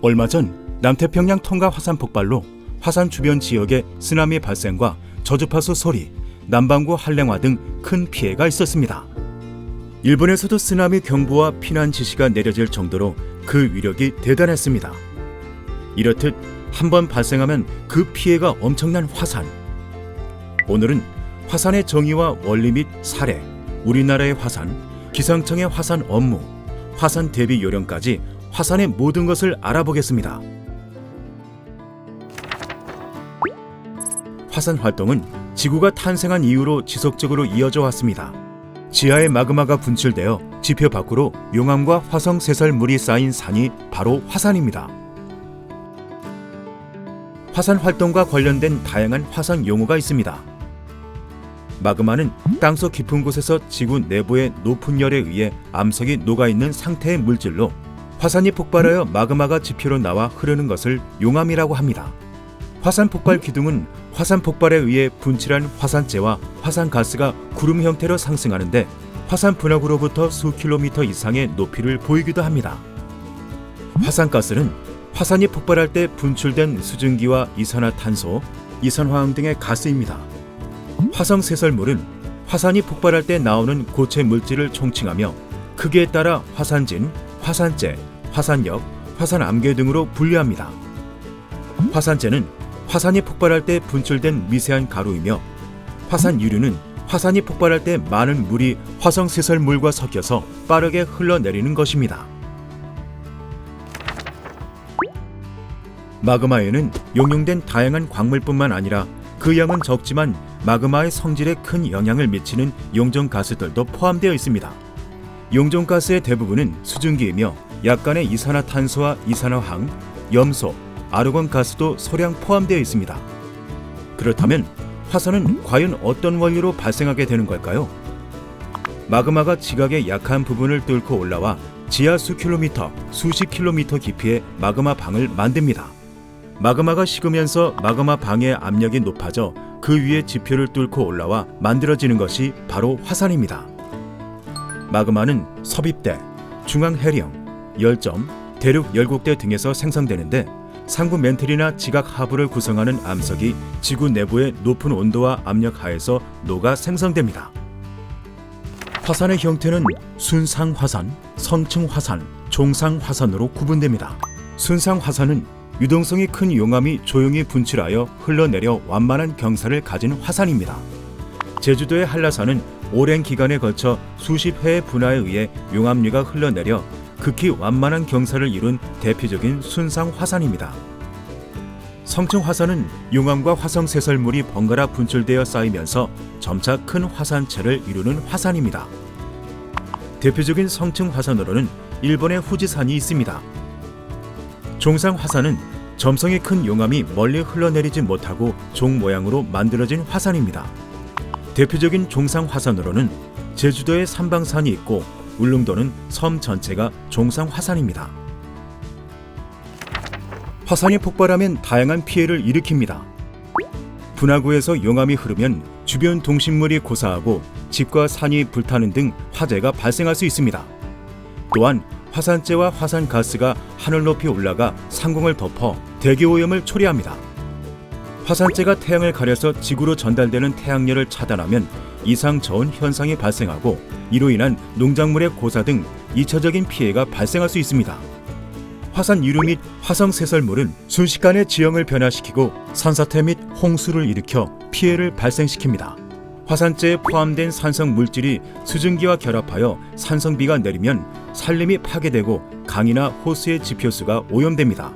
얼마 전 남태평양 통가 화산 폭발로 화산 주변 지역에 쓰나미 발생과 저주파수 소리, 남반구 한랭화 등 큰 피해가 있었습니다. 일본에서도 쓰나미 경보와 피난 지시가 내려질 정도로 그 위력이 대단했습니다. 이렇듯 한번 발생하면 그 피해가 엄청난 화산. 오늘은 화산의 정의와 원리 및 사례, 우리나라의 화산, 기상청의 화산 업무, 화산 대비 요령까지 화산의 모든 것을 알아보겠습니다. 화산 활동은 지구가 탄생한 이후로 지속적으로 이어져 왔습니다. 지하의 마그마가 분출되어 지표 밖으로 용암과 화성 쇠설물이 쌓인 산이 바로 화산입니다. 화산 활동과 관련된 다양한 화산 용어가 있습니다. 마그마는 땅속 깊은 곳에서 지구 내부의 높은 열에 의해 암석이 녹아있는 상태의 물질로 화산이 폭발하여 마그마가 지표로 나와 흐르는 것을 용암이라고 합니다. 화산 폭발 기둥은 화산 폭발에 의해 분출한 화산재와 화산가스가 구름 형태로 상승하는데 화산 분화구로부터 수 킬로미터 이상의 높이를 보이기도 합니다. 화산가스는 화산이 폭발할 때 분출된 수증기와 이산화탄소, 이산화황 등의 가스입니다. 화성 쇠설물은 화산이 폭발할 때 나오는 고체 물질을 총칭하며 크기에 따라 화산진, 화산재, 화산역, 화산암괴 등으로 분류합니다. 화산재는 화산이 폭발할 때 분출된 미세한 가루이며 화산유류는 화산이 폭발할 때 많은 물이 화성 쇠설물과 섞여서 빠르게 흘러내리는 것입니다. 마그마에는 용융된 다양한 광물뿐만 아니라 그 양은 적지만 마그마의 성질에 큰 영향을 미치는 용존가스들도 포함되어 있습니다. 용존가스의 대부분은 수증기이며 약간의 이산화탄소와 이산화황, 염소, 아르곤가스도 소량 포함되어 있습니다. 그렇다면 화산은 과연 어떤 원리로 발생하게 되는 걸까요? 마그마가 지각의 약한 부분을 뚫고 올라와 지하 수킬로미터, 수십 킬로미터 깊이의 마그마 방을 만듭니다. 마그마가 식으면서 마그마 방의 압력이 높아져 그 위에 지표를 뚫고 올라와 만들어지는 것이 바로 화산입니다. 마그마는 섭입대, 중앙해령, 열점, 대륙 열곡대 등에서 생성되는데 상부 멘틀이나 지각 하부를 구성하는 암석이 지구 내부의 높은 온도와 압력 하에서 녹아 생성됩니다. 화산의 형태는 순상화산, 성층화산, 종상화산으로 구분됩니다. 순상화산은 유동성이 큰 용암이 조용히 분출하여 흘러내려 완만한 경사를 가진 화산입니다. 제주도의 한라산은 오랜 기간에 걸쳐 수십 회의 분화에 의해 용암류가 흘러내려 극히 완만한 경사를 이룬 대표적인 순상 화산입니다. 성층 화산은 용암과 화성 쇠설물이 번갈아 분출되어 쌓이면서 점차 큰 화산체를 이루는 화산입니다. 대표적인 성층 화산으로는 일본의 후지산이 있습니다. 종상 화산은 점성이 큰 용암이 멀리 흘러내리지 못하고 종 모양으로 만들어진 화산입니다. 대표적인 종상 화산으로는 제주도에 삼방산이 있고 울릉도는 섬 전체가 종상 화산입니다. 화산이 폭발하면 다양한 피해를 일으킵니다. 분화구에서 용암이 흐르면 주변 동식물이 고사하고 집과 산이 불타는 등 화재가 발생할 수 있습니다. 또한 화산재와 화산가스가 하늘 높이 올라가 상공을 덮어 대기오염을 초래합니다. 화산재가 태양을 가려서 지구로 전달되는 태양열을 차단하면 이상 저온 현상이 발생하고 이로 인한 농작물의 고사 등 2차적인 피해가 발생할 수 있습니다. 화산 유류 및 화성 쇠설물은 순식간에 지형을 변화시키고 산사태 및 홍수를 일으켜 피해를 발생시킵니다. 화산재에 포함된 산성 물질이 수증기와 결합하여 산성비가 내리면 산림이 파괴되고 강이나 호수의 지표수가 오염됩니다.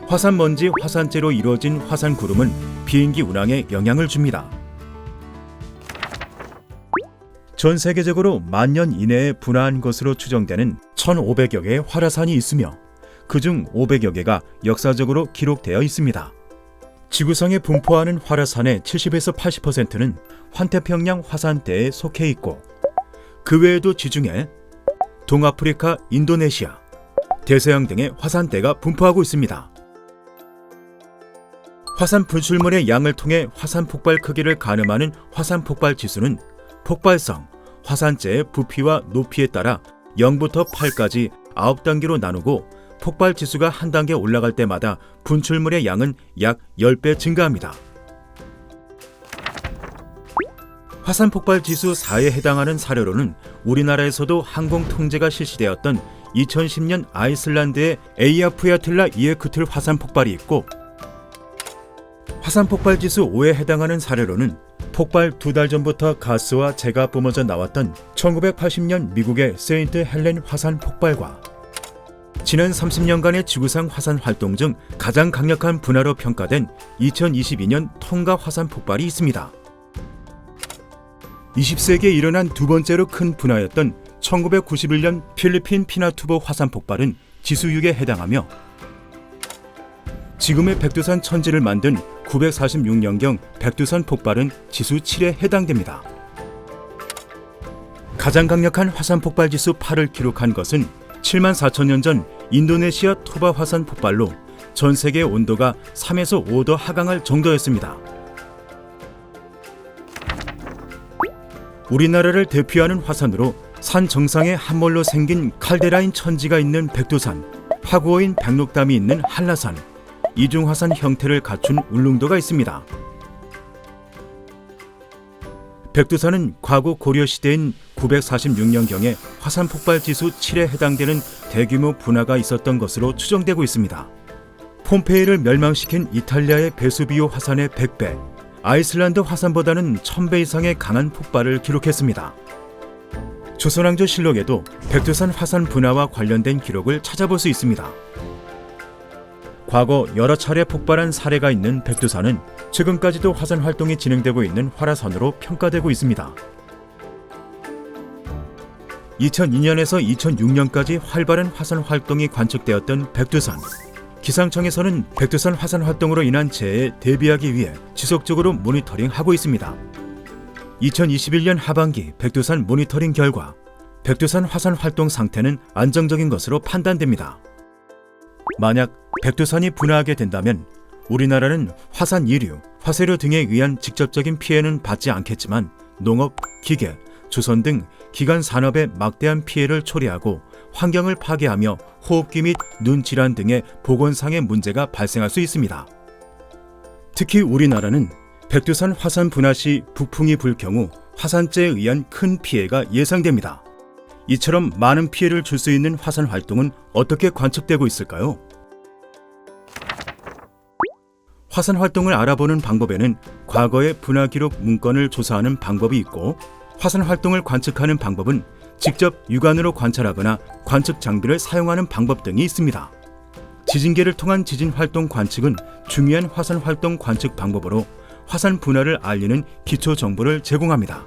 화산먼지, 화산재로 이루어진 화산구름은 비행기 운항에 영향을 줍니다. 전 세계적으로 10,000년 이내에 분화한 것으로 추정되는 1,500여 개의 활화산이 있으며 그중 500여 개가 역사적으로 기록되어 있습니다. 지구상에 분포하는 활화산의 70에서 80%는 환태평양 화산대에 속해 있고 그 외에도 지중해, 동아프리카, 인도네시아, 대서양 등의 화산대가 분포하고 있습니다. 화산 분출물의 양을 통해 화산 폭발 크기를 가늠하는 화산 폭발 지수는 폭발성, 화산재의 부피와 높이에 따라 0부터 8까지 9단계로 나누고 폭발 지수가 한 단계 올라갈 때마다 분출물의 양은 약 10배 증가합니다. 화산 폭발 지수 4에 해당하는 사례로는 우리나라에서도 항공 통제가 실시되었던 2010년 아이슬란드의 에이야프야틀라 이에크툴 화산 폭발이 있고, 화산 폭발 지수 5에 해당하는 사례로는 폭발 2달 전부터 가스와 재가 뿜어져 나왔던 1980년 미국의 세인트 헬렌 화산 폭발과 지난 30년간의 지구상 화산 활동 중 가장 강력한 분화로 평가된 2022년 tonga 화산 폭발이 있습니다. 20세기에 일어난 두 번째로 큰 분화였던 1991년 필리핀 피나투보 화산 폭발은 지수 6에 해당하며, 지금의 백두산 천지를 만든 946년경 백두산 폭발은 지수 7에 해당됩니다. 가장 강력한 화산 폭발 지수 8을 기록한 것은 7만 4천 년 전 인도네시아 토바 화산 폭발로 전 세계의 온도가 3에서 5도 하강할 정도였습니다. 우리나라를 대표하는 화산으로 산 정상에 함몰로 생긴 칼데라인 천지가 있는 백두산, 화구어인 백록담이 있는 한라산, 이중화산 형태를 갖춘 울릉도가 있습니다. 백두산은 과거 고려시대인 946년경에 화산 폭발 지수 7에 해당되는 대규모 분화가 있었던 것으로 추정되고 있습니다. 폼페이를 멸망시킨 이탈리아의 베수비오 화산의 100배, 아이슬란드 화산보다는 1000배 이상의 강한 폭발을 기록했습니다. 조선왕조 실록에도 백두산 화산 분화와 관련된 기록을 찾아볼 수 있습니다. 과거 여러 차례 폭발한 사례가 있는 백두산은 최근까지도 화산 활동이 진행되고 있는 활화산으로 평가되고 있습니다. 2002년에서 2006년까지 활발한 화산 활동이 관측되었던 백두산. 기상청에서는 백두산 화산 활동으로 인한 재해에 대비하기 위해 지속적으로 모니터링하고 있습니다. 2021년 하반기 백두산 모니터링 결과 백두산 화산 활동 상태는 안정적인 것으로 판단됩니다. 만약 백두산이 분화하게 된다면 우리나라는 화산 이류, 화쇄류 등에 의한 직접적인 피해는 받지 않겠지만 농업, 기계, 조선 등 기관 산업에 막대한 피해를 초래하고 환경을 파괴하며 호흡기 및 눈 질환 등의 보건상의 문제가 발생할 수 있습니다. 특히 우리나라는 백두산 화산 분화 시 북풍이 불 경우 화산재에 의한 큰 피해가 예상됩니다. 이처럼 많은 피해를 줄 수 있는 화산 활동은 어떻게 관측되고 있을까요? 화산 활동을 알아보는 방법에는 과거의 분화 기록 문건을 조사하는 방법이 있고, 화산 활동을 관측하는 방법은 직접 육안으로 관찰하거나 관측 장비를 사용하는 방법 등이 있습니다. 지진계를 통한 지진 활동 관측은 중요한 화산 활동 관측 방법으로 화산 분화를 알리는 기초 정보를 제공합니다.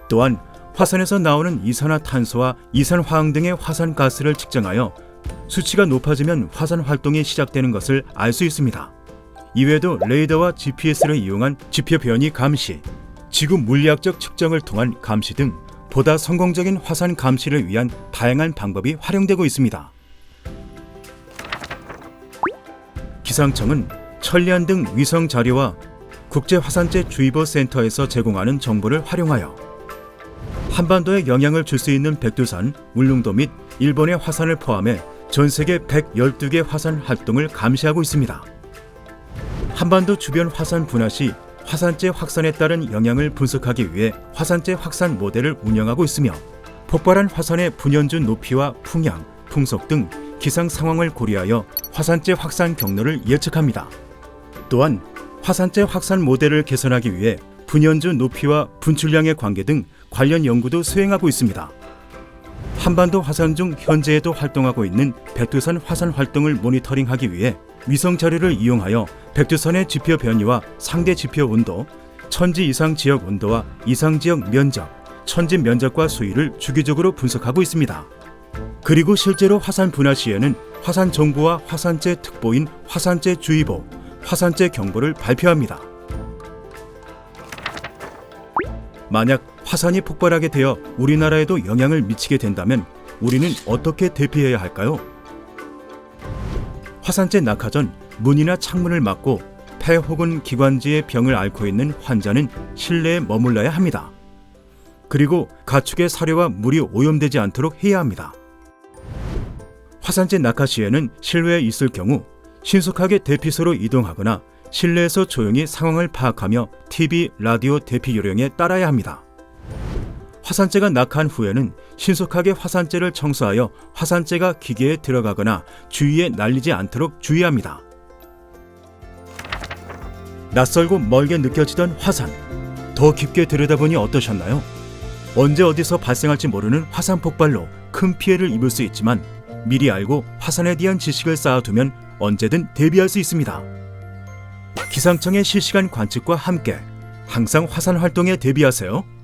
또한 화산에서 나오는 이산화탄소와 이산화황 등의 화산 가스를 측정하여 수치가 높아지면 화산 활동이 시작되는 것을 알 수 있습니다. 이외에도 레이더와 GPS를 이용한 지표 변이 감시, 지구 물리학적 측정을 통한 감시 등 보다 성공적인 화산 감시를 위한 다양한 방법이 활용되고 있습니다. 기상청은 천리안 등 위성 자료와 국제화산재주의보 센터에서 제공하는 정보를 활용하여 한반도에 영향을 줄 수 있는 백두산, 울릉도 및 일본의 화산을 포함해 전 세계 112개 화산 활동을 감시하고 있습니다. 한반도 주변 화산 분화 시 화산재 확산에 따른 영향을 분석하기 위해 화산재 확산 모델을 운영하고 있으며, 폭발한 화산의 분연준 높이와 풍향, 풍속 등 기상 상황을 고려하여 화산재 확산 경로를 예측합니다. 또한 화산재 확산 모델을 개선하기 위해 분연준 높이와 분출량의 관계 등 관련 연구도 수행하고 있습니다. 한반도 화산 중 현재에도 활동하고 있는 백두산 화산 활동을 모니터링하기 위해 위성 자료를 이용하여 백두산의 지표 변이와 상대 지표 온도, 천지 이상 지역 온도와 이상 지역 면적, 천지 면적과 수위를 주기적으로 분석하고 있습니다. 그리고 실제로 화산 분화 시에는 화산 정보와 화산재 특보인 화산재 주의보, 화산재 경보를 발표합니다. 만약 화산이 폭발하게 되어 우리나라에도 영향을 미치게 된다면 우리는 어떻게 대피해야 할까요? 화산재 낙하 전 문이나 창문을 막고 폐 혹은 기관지의 병을 앓고 있는 환자는 실내에 머물러야 합니다. 그리고 가축의 사료와 물이 오염되지 않도록 해야 합니다. 화산재 낙하 시에는 실외에 있을 경우 신속하게 대피소로 이동하거나 실내에서 조용히 상황을 파악하며 TV, 라디오 대피 요령에 따라야 합니다. 화산재가 낙하한 후에는 신속하게 화산재를 청소하여 화산재가 기계에 들어가거나 주위에 날리지 않도록 주의합니다. 낯설고 멀게 느껴지던 화산, 더 깊게 들여다보니 어떠셨나요? 언제 어디서 발생할지 모르는 화산 폭발로 큰 피해를 입을 수 있지만 미리 알고 화산에 대한 지식을 쌓아두면 언제든 대비할 수 있습니다. 기상청의 실시간 관측과 함께 항상 화산 활동에 대비하세요.